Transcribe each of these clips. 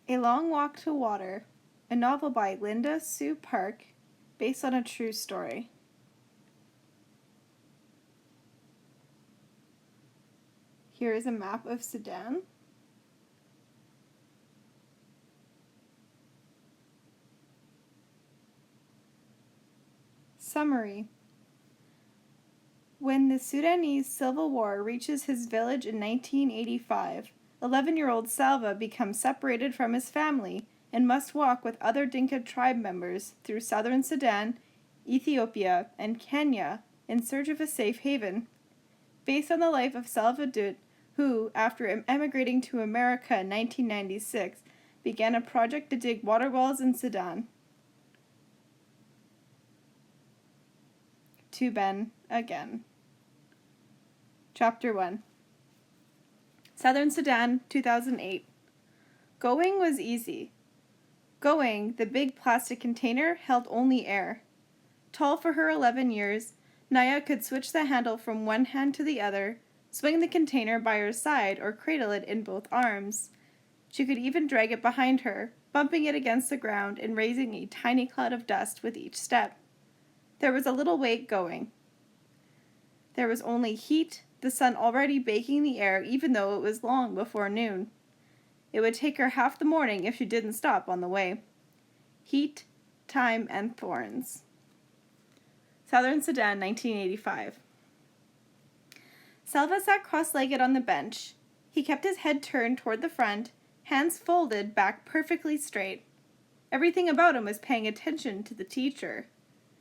A Long Walk to Water, a novel by Linda Sue Park, based on a true story. Here is a map of Sudan. Summary. When the Sudanese Civil War reaches his village in 1985, 11-year-old Salva becomes separated from his family and must walk with other Dinka tribe members through southern Sudan, Ethiopia, and Kenya in search of a safe haven. Based on the life of Salva Dut, who, after emigrating to America in 1996, began a project to dig water wells in Sudan. To Ben again. Chapter 1. Southern Sudan, 2008. Going was easy. Going, the big plastic container, held only air. Tall for her 11 years, Naya could switch the handle from one hand to the other, swing the container by her side, or cradle it in both arms. She could even drag it behind her, bumping it against the ground and raising a tiny cloud of dust with each step. There was a little weight going. There was only heat, the sun already baking the air even though it was long before noon. It would take her half the morning if she didn't stop on the way. Heat, time, and thorns. Southern Sudan, 1985. Salva sat cross-legged on the bench. He kept his head turned toward the front, hands folded, back perfectly straight. Everything about him was paying attention to the teacher.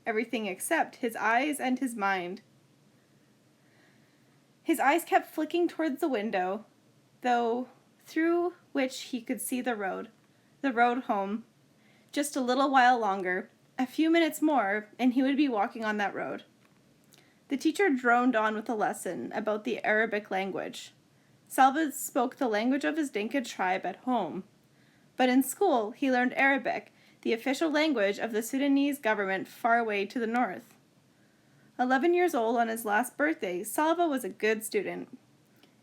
Everything except his eyes and his mind. His eyes kept flicking towards the window, through which he could see the road home. Just a little while longer, a few minutes more, and he would be walking on that road. The teacher droned on with a lesson about the Arabic language. Salva spoke the language of his Dinka tribe at home. But in school, he learned Arabic, the official language of the Sudanese government far away to the north. 11 years old on his last birthday, Salva was a good student.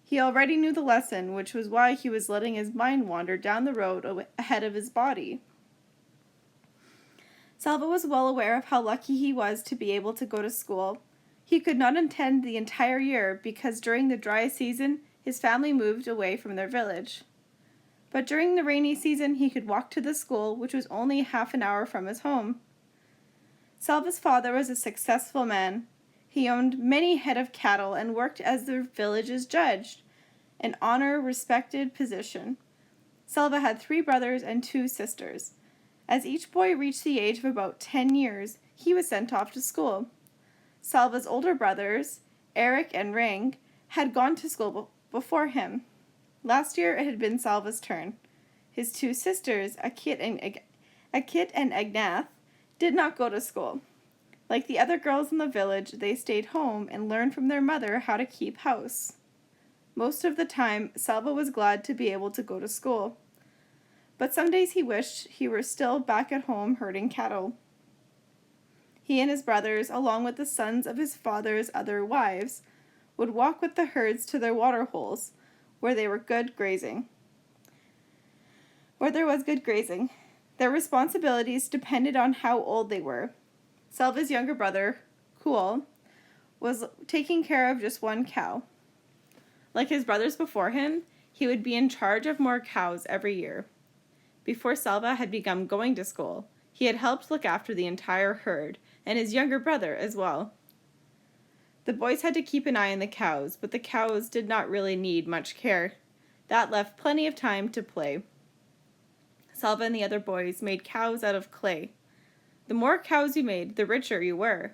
He already knew the lesson, which was why he was letting his mind wander down the road ahead of his body. Salva was well aware of how lucky he was to be able to go to school. He could not attend the entire year because during the dry season, his family moved away from their village. But during the rainy season, he could walk to the school, which was only half an hour from his home. Salva's father was a successful man. He owned many head of cattle and worked as the village's judge, an honor-respected position. Salva had 3 brothers and 2 sisters. As each boy reached the age of about 10 years, he was sent off to school. Salva's older brothers, Eric and Ring, had gone to school before him. Last year it had been Salva's turn. His 2 sisters, Akit and Agnath, did not go to school. Like the other girls in the village, they stayed home and learned from their mother how to keep house. Most of the time, Salva was glad to be able to go to school. But some days he wished he were still back at home herding cattle. He and his brothers, along with the sons of his father's other wives, would walk with the herds to their water holes, where there was good grazing. Their responsibilities depended on how old they were. Salva's younger brother, Kual, was taking care of just 1 cow. Like his brothers before him, he would be in charge of more cows every year. Before Salva had begun going to school, he had helped look after the entire herd, and his younger brother as well. The boys had to keep an eye on the cows, but the cows did not really need much care. That left plenty of time to play. Salva and the other boys made cows out of clay. The more cows you made, the richer you were.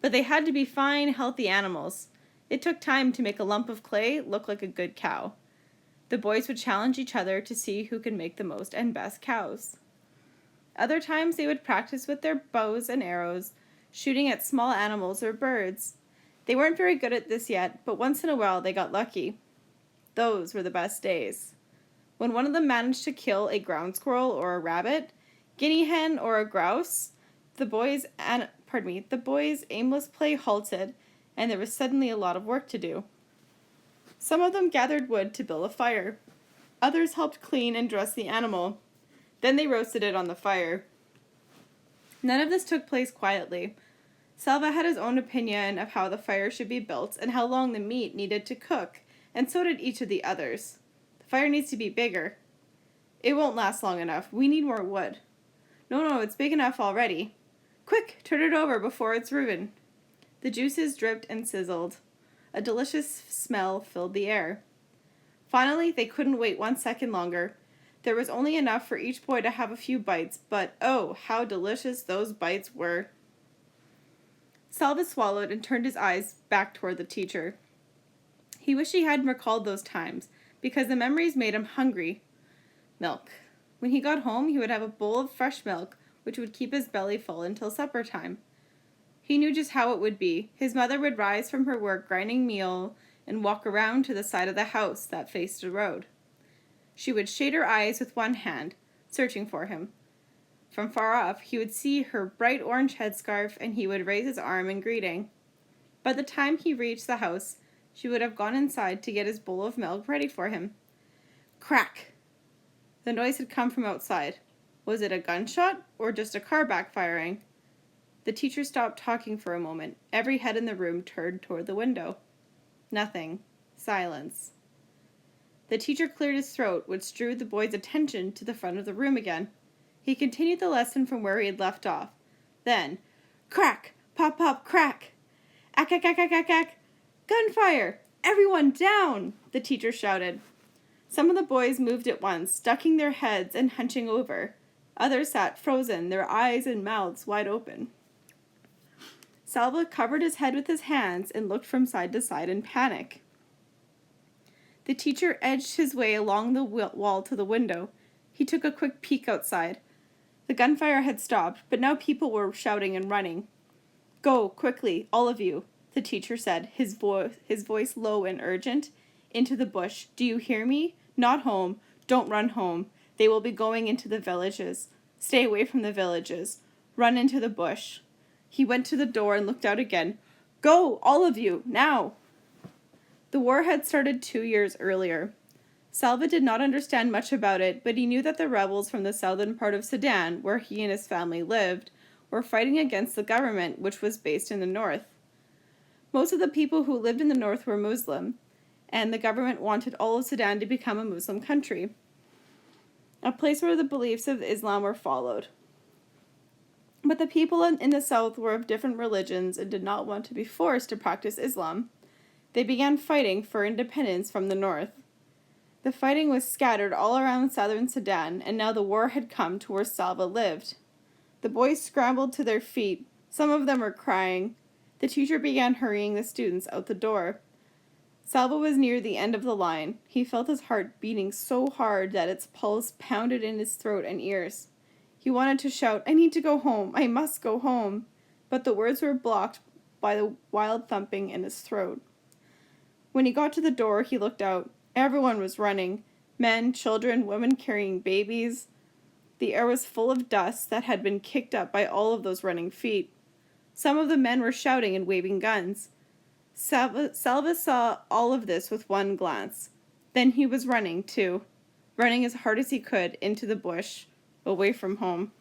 But they had to be fine, healthy animals. It took time to make a lump of clay look like a good cow. The boys would challenge each other to see who could make the most and best cows. Other times they would practice with their bows and arrows, shooting at small animals or birds. They weren't very good at this yet, but once in a while they got lucky. Those were the best days. When one of them managed to kill a ground squirrel or a rabbit, guinea hen or a grouse, the boys' aimless play halted, and there was suddenly a lot of work to do. Some of them gathered wood to build a fire. Others helped clean and dress the animal. Then they roasted it on the fire. None of this took place quietly. Salva had his own opinion of how the fire should be built and how long the meat needed to cook, and so did each of the others. The fire needs to be bigger. It won't last long enough. We need more wood. No, it's big enough already. Quick, turn it over before it's ruined. The juices dripped and sizzled. A delicious smell filled the air. Finally, they couldn't wait 1 second longer. There was only enough for each boy to have a few bites, but oh, how delicious those bites were. Salva swallowed and turned his eyes back toward the teacher. He wished he hadn't recalled those times, because the memories made him hungry. Milk. When he got home, he would have a bowl of fresh milk, which would keep his belly full until supper time. He knew just how it would be. His mother would rise from her work grinding meal and walk around to the side of the house that faced the road. She would shade her eyes with one hand, searching for him. From far off, he would see her bright orange headscarf, and he would raise his arm in greeting. By the time he reached the house, she would have gone inside to get his bowl of milk ready for him. Crack! The noise had come from outside. Was it a gunshot, or just a car backfiring? The teacher stopped talking for a moment. Every head in the room turned toward the window. Nothing. Silence. The teacher cleared his throat, which drew the boys' attention to the front of the room again. He continued the lesson from where he had left off. Then, crack! Pop, pop, crack! Ack, ack, ack, ack, ack, ack! Gunfire! Everyone down! The teacher shouted. Some of the boys moved at once, ducking their heads and hunching over. Others sat frozen, their eyes and mouths wide open. Salva covered his head with his hands and looked from side to side in panic. The teacher edged his way along the wall to the window. He took a quick peek outside. The gunfire had stopped, but now people were shouting and running. Go, quickly, all of you, the teacher said, his voice low and urgent. Into the bush. Do you hear me? Not home. Don't run home. They will be going into the villages. Stay away from the villages. Run into the bush. He went to the door and looked out again. Go, all of you, now! The war had started 2 years earlier. Salva did not understand much about it, but he knew that the rebels from the southern part of Sudan, where he and his family lived, were fighting against the government, which was based in the north. Most of the people who lived in the north were Muslim, and the government wanted all of Sudan to become a Muslim country, a place where the beliefs of Islam were followed. But the people in the south were of different religions and did not want to be forced to practice Islam. They began fighting for independence from the north. The fighting was scattered all around southern Sudan, and now the war had come to where Salva lived. The boys scrambled to their feet. Some of them were crying. The teacher began hurrying the students out the door. Salva was near the end of the line. He felt his heart beating so hard that its pulse pounded in his throat and ears. He wanted to shout, I need to go home. I must go home. But the words were blocked by the wild thumping in his throat. When he got to the door, he looked out. Everyone was running. Men, children, women carrying babies. The air was full of dust that had been kicked up by all of those running feet. Some of the men were shouting and waving guns. Salva saw all of this with one glance. Then he was running, too. Running as hard as he could into the bush, away from home.